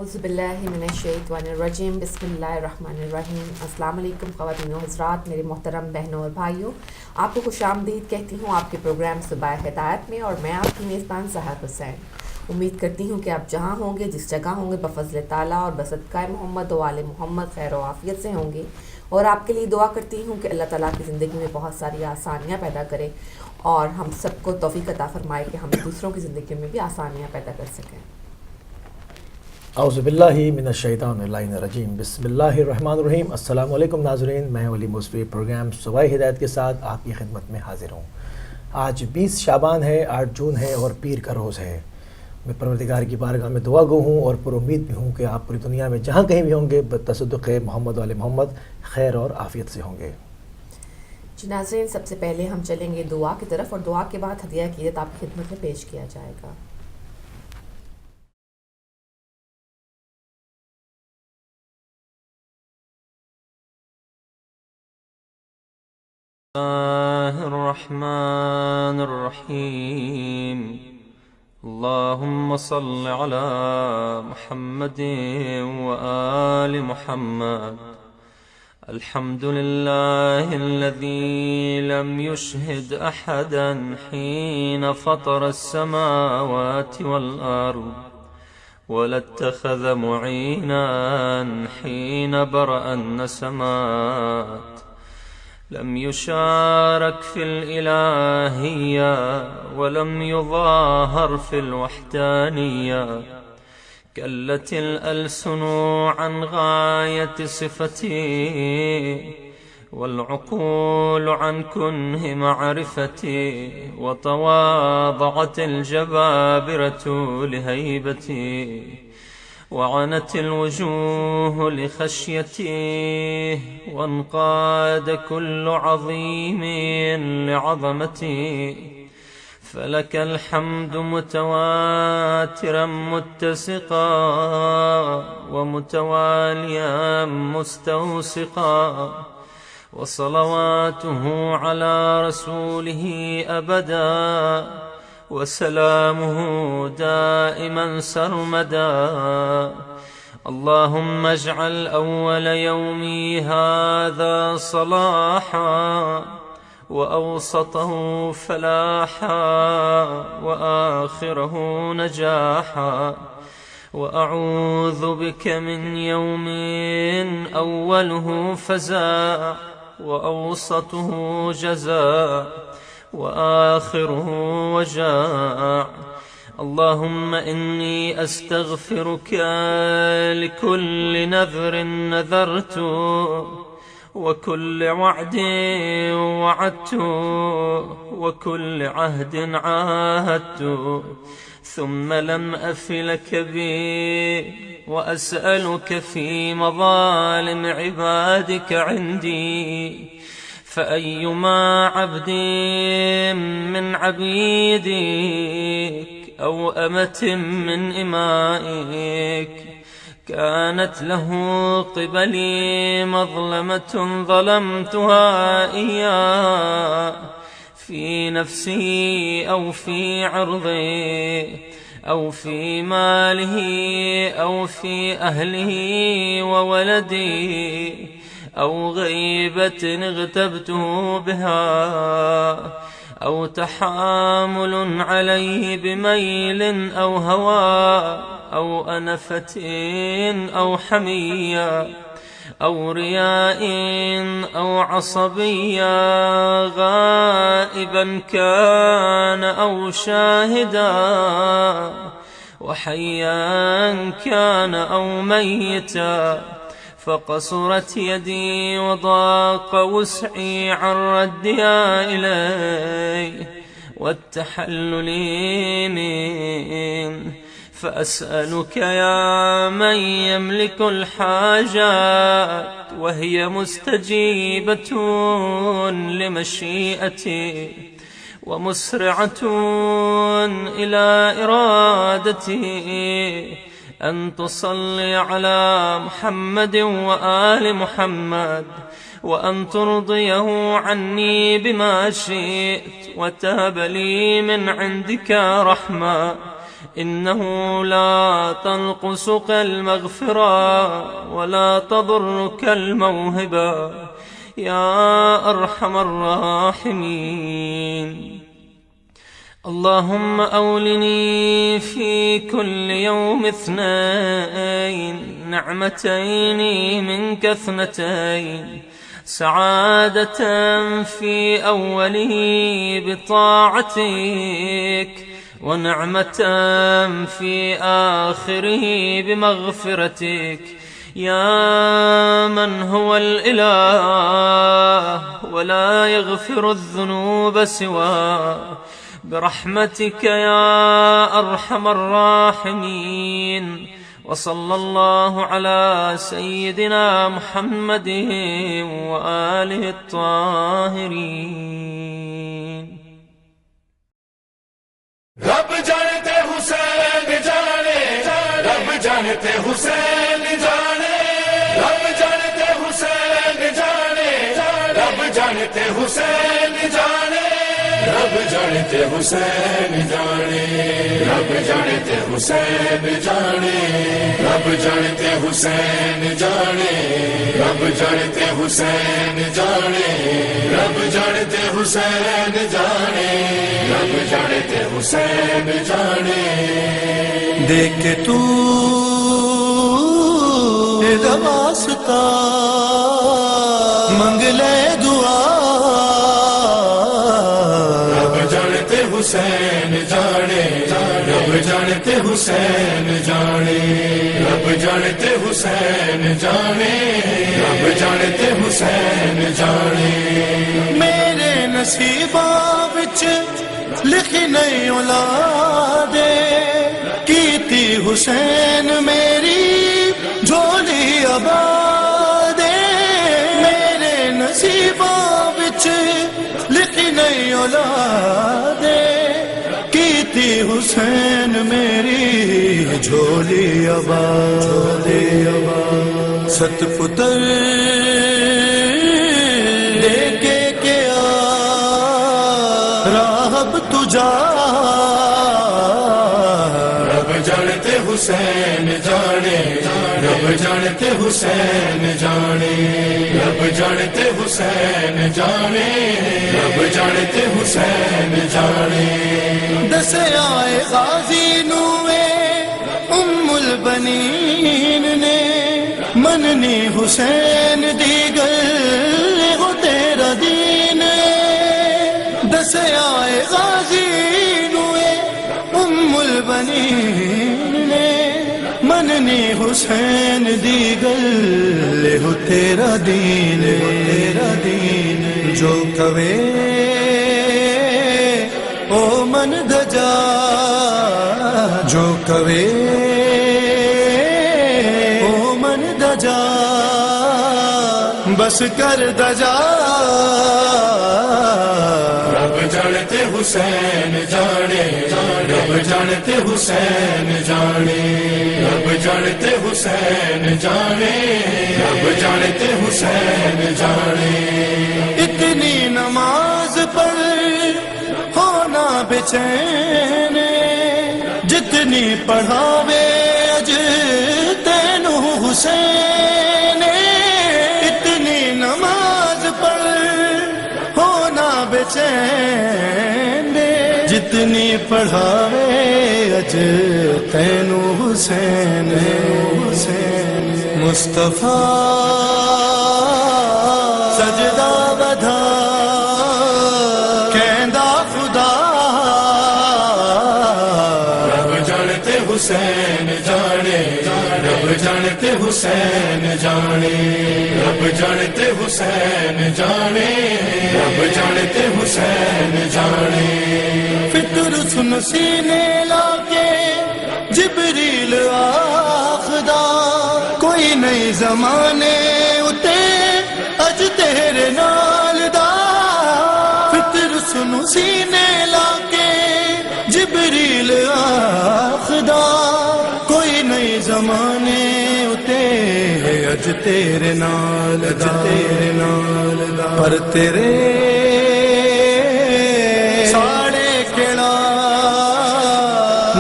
اعوذ باللہ من الشیطان الرجیم بسم اللہ الرحمن الرحیم۔ السلام علیکم خواتین و حضرات، میرے محترم بہنوں اور بھائیوں، آپ کو خوش آمدید کہتی ہوں آپ کے پروگرام صبح ہدایت میں، اور میں آپ کی میزبان سحر حسین۔ امید کرتی ہوں کہ آپ جہاں ہوں گے، جس جگہ ہوں گے، بفضل تعالیٰ اور بصدقہ محمد و آل محمد خیر و عافیت سے ہوں گے، اور آپ کے لیے دعا کرتی ہوں کہ اللہ تعالیٰ کی زندگی میں بہت ساری آسانیاں پیدا کرے اور ہم سب کو توفیق عطا فرمائے کہ ہم دوسروں کی زندگی میں بھی آسانیاں پیدا کر سکیں۔ اعوذ باللہ من الشیطان الرجیم بسم اللہ الرحمن الرحیم۔ السلام علیکم ناظرین، میں ولی موسوی پروگرام صبح ہدایت کے ساتھ آپ کی خدمت میں حاضر ہوں۔ آج 20 شعبان ہے، 8 جون ہے اور پیر کا روز ہے۔ میں پروردگار کی بارگاہ میں دعا گو ہوں اور پر امید بھی ہوں کہ آپ پوری دنیا میں جہاں کہیں بھی ہوں گے بتصدق محمد وآل محمد خیر اور عافیت سے ہوں گے۔ جی ناظرین، سب سے پہلے ہم چلیں گے دعا کی طرف، اور دعا کے بعد ہدیہ عقیدت آپ کی خدمت میں پیش کیا جائے گا۔ اللہ الرحمن الرحیم۔ اللہم صل علی محمد وآل محمد۔ الحمد للہ الذی لم یشہد احدا حین فطر السماوات والارض ولا اتخذ معینا حین برأ النسمات، لم يشارك في الإلهية ولم يظاهر في الوحدانية، كلت الألسن عن غاية صفتي والعقول عن كنه معرفتي، وتواضعت الجبابرة لهيبتي، وعنت الوجوه لخشيتي، وانقاد كل عظيم لعظمتي، فلك الحمد متواترا متسقا ومتواليا مستوسقا، وصلواته على رسوله أبدا، وسلامه دائما سرمدا، اللهم اجعل أول يومي هذا صلاحا، وأوسطه فلاحا، وآخره نجاحا، وأعوذ بك من يوم أوله فزاع وأوسطه جزاء وآخره وجاع، اللهم إني أستغفرك لكل نذر نذرت، وكل وعد وعدت، وكل عهد عاهدت، ثم لم أف لك به، وأسألك في مظالم عبادك عندي، فأيما عبد من عبيدك أو أمة من إمائك كانت له قبلي مظلمة ظلمتها إياه في نفسي أو في عرضي أو في ماله أو في أهله وولدي، أو غيبة اغتبته بها، أو تحامل عليه بميل أو هوى، أو أنفة أو حمية، أو رياء أو عصبية، غائبا كان أو شاهدا، وحيا كان أو ميتا، فقصرت يدي وضاق وسعي عن ردها إليه والتحلل منه، فأسألك يا من يملك الحاجات وهي مستجيبة لمشيئتي ومسرعة إلى إرادتي، أن تصلي على محمد وآل محمد، وأن ترضيه عني بما شئت، وتهب لي من عندك رحمة، إنه لا تنقصك المغفرة ولا تضرك الموهبة يا أرحم الراحمين. اللهم أولني في كل يوم 2 نعمتين منك 2 سعادة في أوله بطاعتك ونعمة في آخره بمغفرتك يا من هو الإله ولا يغفر الذنوب سواه برحمتك يا أرحم الراحمين. وصلى الله على سيدنا محمد وآله الطاهرين. رب جانتے حسین جانے، رب جانتے حسین جانے، رب جانتے حسین جانے، رب جانتے حسین جانے، رب جانتے حسین جانے، رب جانتے حسین جانے، رب جانتے حسین جانے، رب جانتے حسین جانے، رب جانتے حسین جانے، رب جانتے حسین جانے. دیکھ تو واسطہ منگ لے دعا. رب جانتے حسین جانے، رب جانتے حسین جانے، رب جانتے حسین جانے، رب جانتے حسین جانے. میرے نصیباں وچ لکھی نہیں اولاد کیتی حسین میری جھولی آباد. میرے نصیباں وچ لکھی نہیں اولاد کیتی حسین میری جھولی آباد. 7 پتر دے کے کیا راہب تجا. رب جانتے حسین جانے، رب جانتے حسین جانے، رب جانتے حسین جانے، رب جانتے حسین جانے. دس آئے غازی نوے ام البنین نے مننی حسین دیگر ہو تیرا دین. دس آئے غازی نوے ام البنین نے مننی حسین دیگر ہو تیرا دین. تیرا دین جو کوے او من دجا، جو کوے او من دجا بس کر دجا. رب جانتے حسین جانے، رب جانتے حسین جانے، رب جانتے حسین جانے، رب جانتے حسین جانے. اتنی نماز پڑھ ہونا بے چین جتنی پڑھاوے اج تینو حسین. اتنی نماز پڑھ ہونا بے چین جتنی پڑھاوے اج تینو حسین. مصطفیٰ سجدہ بدھا کہندا خدا. رب جانتے حسین جانے، رب جانتے حسین جانے، رب جانتے حسین جانے، رب جانتے حسین جانے. فکر سن سینے لاکے جبریل آخدا کوئی نئی زمانے اتے اج تیرے نال دا. فکر سن سینے لاکے جبریل آخدا کوئی نئی زمانے اتے اج تیرے نال دا. تیرے نال دا پر تیرے ساڑے کیڑا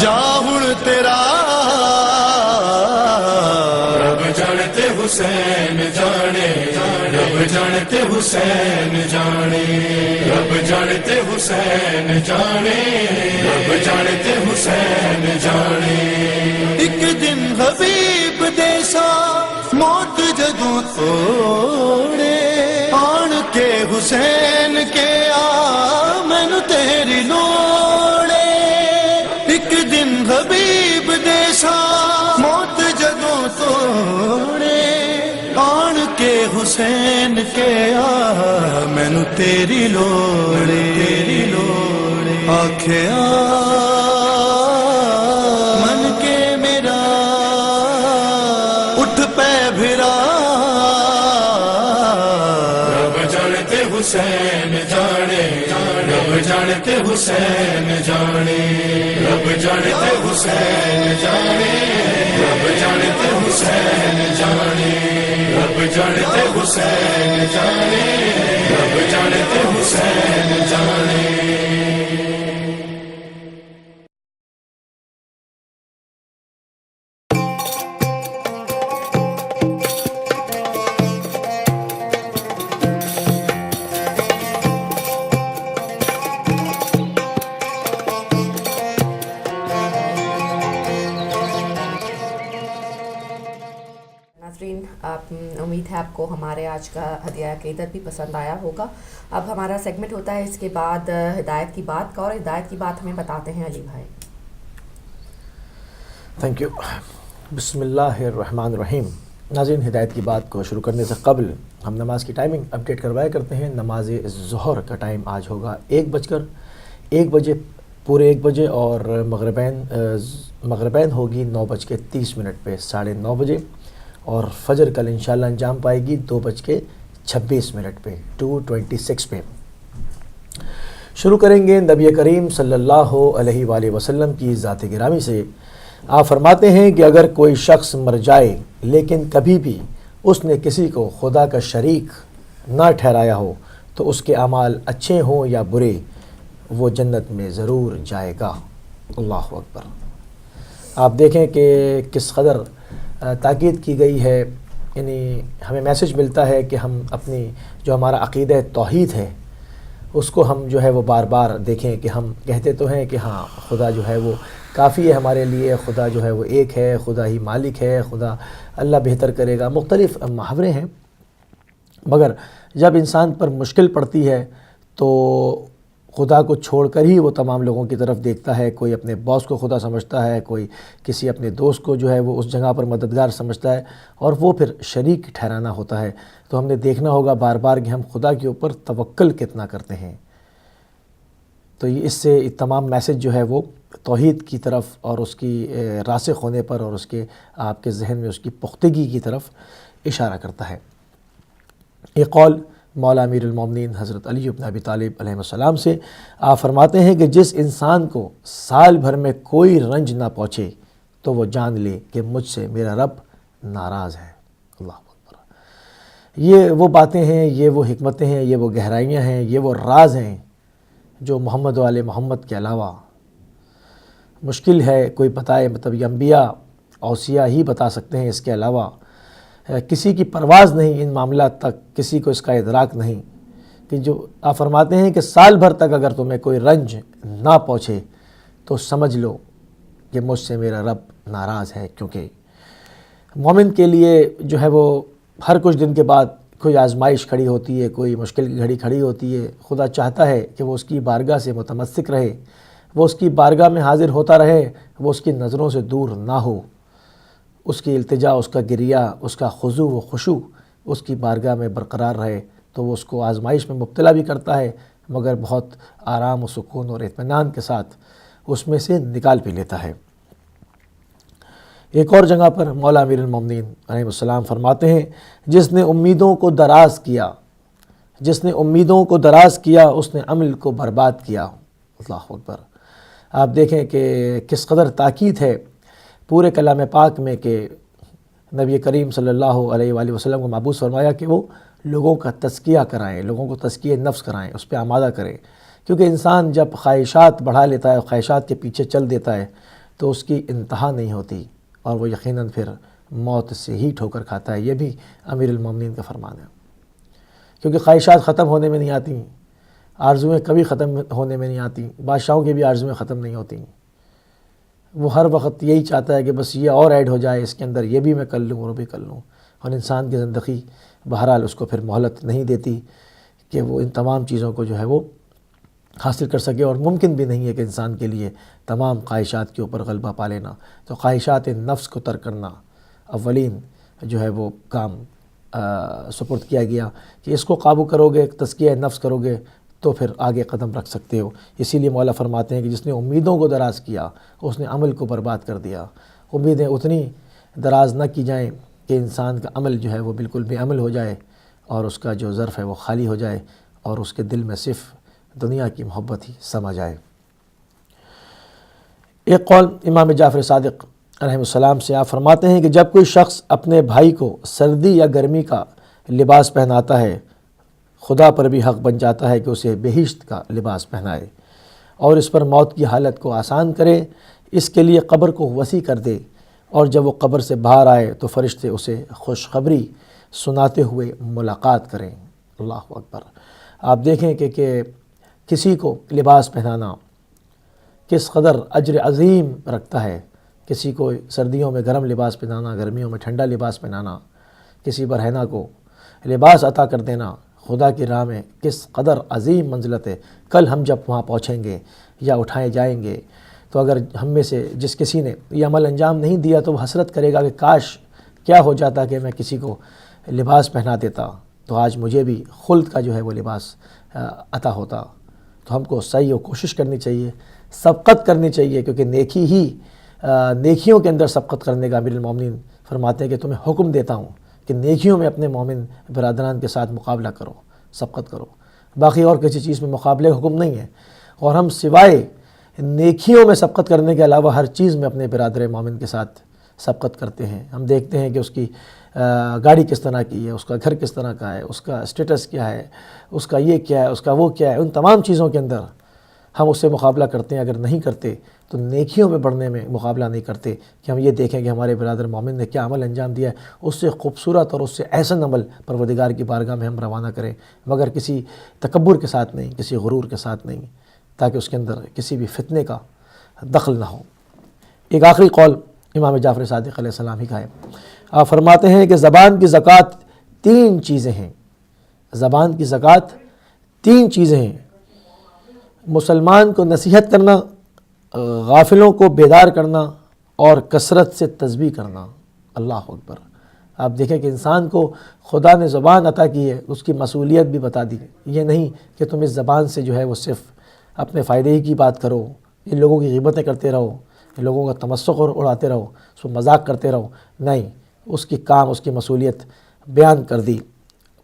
جا ہن تیرا رب جانتے حسین جانے رب جانتے حسین جانے رب جانتے حسین جانے رب جانتے حسین جانے ایک دن حبیب دیسا موت جدوں توڑے آن کے حسین کے آ مینوں تیری لوڑے ایک دن حبیب دیسا موت جدوں توڑے آن کے حسین کے آ مینوں تیری لوڑے آکھیا من کے میرا اٹھ پے بھرا رب جانتے حسین جانے رب جانتے حسین جانے رب جانتے حسین جانے رب جانتے حسین جانے رب جانتے حسین جانے رب جانتے حسین جانے ناظرین، امید ہے آپ کو ہمارے آج کا ہدیہ عقیدت بھی پسند آیا ہوگا۔ اب ہمارا سیگمنٹ ہوتا ہے اس کے بعد ہدایت کی بات کا، اور ہدایت کی بات ہمیں بتاتے ہیں علی بھائی۔ Thank you. بسم اللہ الرحمن الرحیم۔ ناظرین، ہدایت کی بات کو شروع کرنے سے قبل ہم نماز کی ٹائمنگ اپڈیٹ کروایا کرتے ہیں۔ نماز ظہر کا ٹائم آج ہوگا 1 بجے پورے 1 بجے، اور مغربین ہوگی 9:30 پہ 9:30 بجے، اور فجر کل انشاءاللہ انجام پائے گی 2:26 پہ 2:26 پہ۔ شروع کریں گے نبی کریم صلی اللہ علیہ وآلہ وسلم کی ذات گرامی سے۔ آپ فرماتے ہیں کہ اگر کوئی شخص مر جائے لیکن کبھی بھی اس نے کسی کو خدا کا شریک نہ ٹھہرایا ہو تو اس کے اعمال اچھے ہوں یا برے، وہ جنت میں ضرور جائے گا۔ اللہ اکبر۔ آپ دیکھیں کہ کس قدر تاکید کی گئی ہے، یعنی ہمیں میسج ملتا ہے کہ ہم اپنی جو ہمارا عقیدہ توحید ہے اس کو ہم جو ہے وہ بار بار دیکھیں کہ ہم کہتے تو ہیں کہ ہاں خدا جو ہے وہ کافی ہے ہمارے لیے، خدا جو ہے وہ ایک ہے، خدا ہی مالک ہے، خدا اللہ بہتر کرے گا، مختلف محاورے ہیں، مگر جب انسان پر مشکل پڑتی ہے تو خدا کو چھوڑ کر ہی وہ تمام لوگوں کی طرف دیکھتا ہے۔ کوئی اپنے باس کو خدا سمجھتا ہے، کوئی کسی اپنے دوست کو جو ہے وہ اس جگہ پر مددگار سمجھتا ہے، اور وہ پھر شریک ٹھہرانا ہوتا ہے۔ تو ہم نے دیکھنا ہوگا بار بار کہ ہم خدا کے اوپر توکل کتنا کرتے ہیں۔ تو یہ اس سے تمام میسج جو ہے وہ توحید کی طرف اور اس کی راسخ ہونے پر اور اس کے آپ کے ذہن میں اس کی پختگی کی طرف اشارہ کرتا ہے۔ یہ قول مولا امیر المومنین حضرت علی بن ابی طالب علیہ السلام سے آپ فرماتے ہیں کہ جس انسان کو سال بھر میں کوئی رنج نہ پہنچے تو وہ جان لے کہ مجھ سے میرا رب ناراض ہے۔ اللہ اکبر۔ یہ وہ باتیں ہیں، یہ وہ حکمتیں ہیں، یہ وہ گہرائیاں ہیں، یہ وہ راز ہیں جو محمد والے محمد کے علاوہ مشکل ہے کوئی بتائے۔ مطلب یہ انبیاء اوصیاء ہی بتا سکتے ہیں، اس کے علاوہ کسی کی پرواز نہیں ان معاملات تک، کسی کو اس کا ادراک نہیں کہ جو آپ فرماتے ہیں کہ سال بھر تک اگر تمہیں کوئی رنج نہ پہنچے تو سمجھ لو کہ مجھ سے میرا رب ناراض ہے۔ کیونکہ مومن کے لیے جو ہے وہ ہر کچھ دن کے بعد کوئی آزمائش کھڑی ہوتی ہے، کوئی مشکل کی گھڑی کھڑی ہوتی ہے۔ خدا چاہتا ہے کہ وہ اس کی بارگاہ سے متمسک رہے، وہ اس کی بارگاہ میں حاضر ہوتا رہے، وہ اس کی نظروں سے دور نہ ہو۔ اس کی التجا، اس کا گریہ، اس کا خضوع و خشوع اس کی بارگاہ میں برقرار رہے، تو وہ اس کو آزمائش میں مبتلا بھی کرتا ہے، مگر بہت آرام و سکون اور اطمینان کے ساتھ اس میں سے نکال بھی لیتا ہے۔ ایک اور جگہ پر مولا امیر المومنین علیہ السلام فرماتے ہیں جس نے امیدوں کو دراز کیا اس نے عمل کو برباد کیا۔ اللہ اکبر۔ آپ دیکھیں کہ کس قدر تاکید ہے پورے کلام پاک میں کہ نبی کریم صلی اللہ علیہ وآلہ وسلم کو مبعوث فرمایا کہ وہ لوگوں کا تزکیہ کرائیں، لوگوں کو تزکیہ نفس کرائیں، اس پہ آمادہ کریں۔ کیونکہ انسان جب خواہشات بڑھا لیتا ہے، خواہشات کے پیچھے چل دیتا ہے، تو اس کی انتہا نہیں ہوتی اور وہ یقیناً پھر موت سے ہی ٹھوکر کھاتا ہے۔ یہ بھی امیر المومنین کا فرمان ہے، کیونکہ خواہشات ختم ہونے میں نہیں آتی، آرزویں کبھی ختم ہونے میں نہیں آتی، بادشاہوں کی بھی آرزویں ختم نہیں ہوتی۔ وہ ہر وقت یہی چاہتا ہے کہ بس یہ اور ایڈ ہو جائے اس کے اندر، یہ بھی میں کر لوں اور وہ بھی کر لوں، اور انسان کی زندگی بہرحال اس کو پھر مہلت نہیں دیتی کہ وہ ان تمام چیزوں کو جو ہے وہ حاصل کر سکے، اور ممکن بھی نہیں ہے کہ انسان کے لیے تمام خواہشات کے اوپر غلبہ پا لینا۔ تو خواہشات نفس کو ترک کرنا اولین جو ہے وہ کام سپرد کیا گیا کہ اس کو قابو کرو گے، تزکیہ نفس کرو گے تو پھر آگے قدم رکھ سکتے ہو۔ اسی لیے مولا فرماتے ہیں کہ جس نے امیدوں کو دراز کیا اس نے عمل کو برباد کر دیا۔ امیدیں اتنی دراز نہ کی جائیں کہ انسان کا عمل جو ہے وہ بالکل بے عمل ہو جائے اور اس کا جو ظرف ہے وہ خالی ہو جائے اور اس کے دل میں صرف دنیا کی محبت ہی سما جائے۔ ایک قول امام جعفر صادق علیہ السلام سے آپ فرماتے ہیں کہ جب کوئی شخص اپنے بھائی کو سردی یا گرمی کا لباس پہناتا ہے، خدا پر بھی حق بن جاتا ہے کہ اسے بہشت کا لباس پہنائے اور اس پر موت کی حالت کو آسان کرے، اس کے لیے قبر کو وسیع کر دے، اور جب وہ قبر سے باہر آئے تو فرشتے اسے خوشخبری سناتے ہوئے ملاقات کریں۔ اللہ اکبر۔ آپ دیکھیں کہ کسی کو لباس پہنانا کس قدر اجر عظیم رکھتا ہے۔ کسی کو سردیوں میں گرم لباس پہنانا، گرمیوں میں ٹھنڈا لباس پہنانا، کسی برہنہ کو لباس عطا کر دینا خدا کی راہ میں کس قدر عظیم منزلت ہے۔ کل ہم جب وہاں پہنچیں گے یا اٹھائے جائیں گے تو اگر ہم میں سے جس کسی نے یہ عمل انجام نہیں دیا تو وہ حسرت کرے گا کہ کاش کیا ہو جاتا کہ میں کسی کو لباس پہنا دیتا تو آج مجھے بھی خلد کا جو ہے وہ لباس عطا ہوتا۔ تو ہم کو سعی و کوشش کرنی چاہیے، سبقت کرنی چاہیے، کیونکہ نیکی ہی نیکیوں کے اندر سبقت کرنے کا امیر المومنین فرماتے ہیں کہ تمہیں حکم دیتا ہوں کہ نیکیوں میں اپنے مومن برادران کے ساتھ مقابلہ کرو، سبقت کرو، باقی اور کسی چیز میں مقابلے کا حکم نہیں ہے۔ اور ہم سوائے نیکیوں میں سبقت کرنے کے علاوہ ہر چیز میں اپنے برادر مومن کے ساتھ سبقت کرتے ہیں۔ ہم دیکھتے ہیں کہ اس کی گاڑی کس طرح کی ہے، اس کا گھر کس طرح کا ہے، اس کا اسٹیٹس کیا ہے، اس کا یہ کیا ہے، اس کا وہ کیا ہے، ان تمام چیزوں کے اندر ہم اس سے مقابلہ کرتے ہیں۔ اگر نہیں کرتے تو نیکیوں میں بڑھنے میں مقابلہ نہیں کرتے کہ ہم یہ دیکھیں کہ ہمارے برادر مومن نے کیا عمل انجام دیا ہے، اس سے خوبصورت اور اس سے احسن عمل پروردگار کی بارگاہ میں ہم روانہ کریں، مگر کسی تکبر کے ساتھ نہیں، کسی غرور کے ساتھ نہیں، تاکہ اس کے اندر کسی بھی فتنے کا دخل نہ ہو۔ ایک آخری قول امام جعفر صادق علیہ السلام ہی کا ہے۔ آپ فرماتے ہیں کہ زبان کی زکوٰۃ 3 چیزیں ہیں، زبان کی زکوٰۃ 3 چیزیں ہیں: مسلمان کو نصیحت کرنا، غافلوں کو بیدار کرنا اور کثرت سے تسبیح کرنا۔ اللہ اکبر۔ آپ دیکھیں کہ انسان کو خدا نے زبان عطا کی ہے، اس کی مسئولیت بھی بتا دی۔ یہ نہیں کہ تم اس زبان سے جو ہے وہ صرف اپنے فائدے ہی کی بات کرو، ان لوگوں کی غیبتیں کرتے رہو، ان لوگوں کا تمسخر اڑاتے رہو، اس کو مذاق کرتے رہو۔ نہیں، اس کی کام، اس کی مسئولیت بیان کر دی،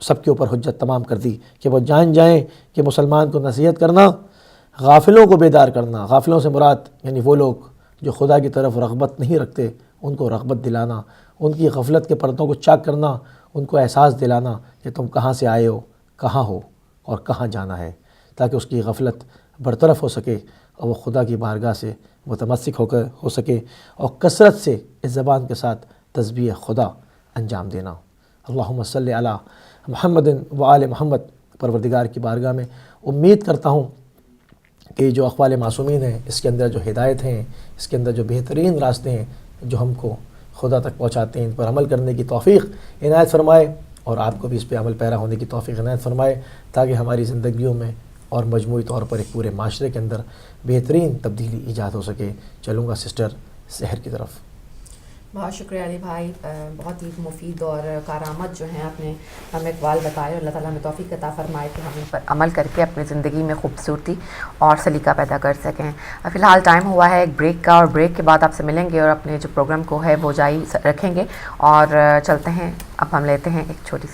سب کے اوپر حجت تمام کر دی کہ وہ جان جائیں کہ مسلمان کو نصیحت کرنا، غافلوں کو بیدار کرنا، غافلوں سے مراد یعنی وہ لوگ جو خدا کی طرف رغبت نہیں رکھتے ان کو رغبت دلانا، ان کی غفلت کے پردوں کو چاک کرنا، ان کو احساس دلانا کہ تم کہاں سے آئے ہو، کہاں ہو اور کہاں جانا ہے، تاکہ اس کی غفلت برطرف ہو سکے اور وہ خدا کی بارگاہ سے متمسک ہو سکے، اور کثرت سے اس زبان کے ساتھ تسبیح خدا انجام دینا۔ اللہم صلی علی محمد و آل محمد۔ پروردگار کی بارگاہ میں امید کرتا ہوں کہ جو اقوال معصومین ہیں اس کے اندر جو ہدایت ہیں، اس کے اندر جو بہترین راستے ہیں جو ہم کو خدا تک پہنچاتے ہیں، ان پر عمل کرنے کی توفیق عنایت فرمائے، اور آپ کو بھی اس پہ عمل پیرا ہونے کی توفیق عنایت فرمائے، تاکہ ہماری زندگیوں میں اور مجموعی طور پر ایک پورے معاشرے کے اندر بہترین تبدیلی ایجاد ہو سکے۔ چلوں گا سسٹر سحر کی طرف۔ بہت شکریہ علی بھائی، بہت ہی مفید اور کارآمد جو ہیں آپ نے ہمیں اقوال بتائے، اللہ تعالیٰ ہمیں توفیق عطا فرمائے کہ ہم ان پر عمل کر کے اپنی زندگی میں خوبصورتی اور سلیقہ پیدا کر سکیں۔ فی الحال ٹائم ہوا ہے ایک بریک کا، اور بریک کے بعد آپ سے ملیں گے اور اپنے جو پروگرام کو ہے وہ جاری رکھیں گے، اور چلتے ہیں اب ہم لیتے ہیں ایک چھوٹی سی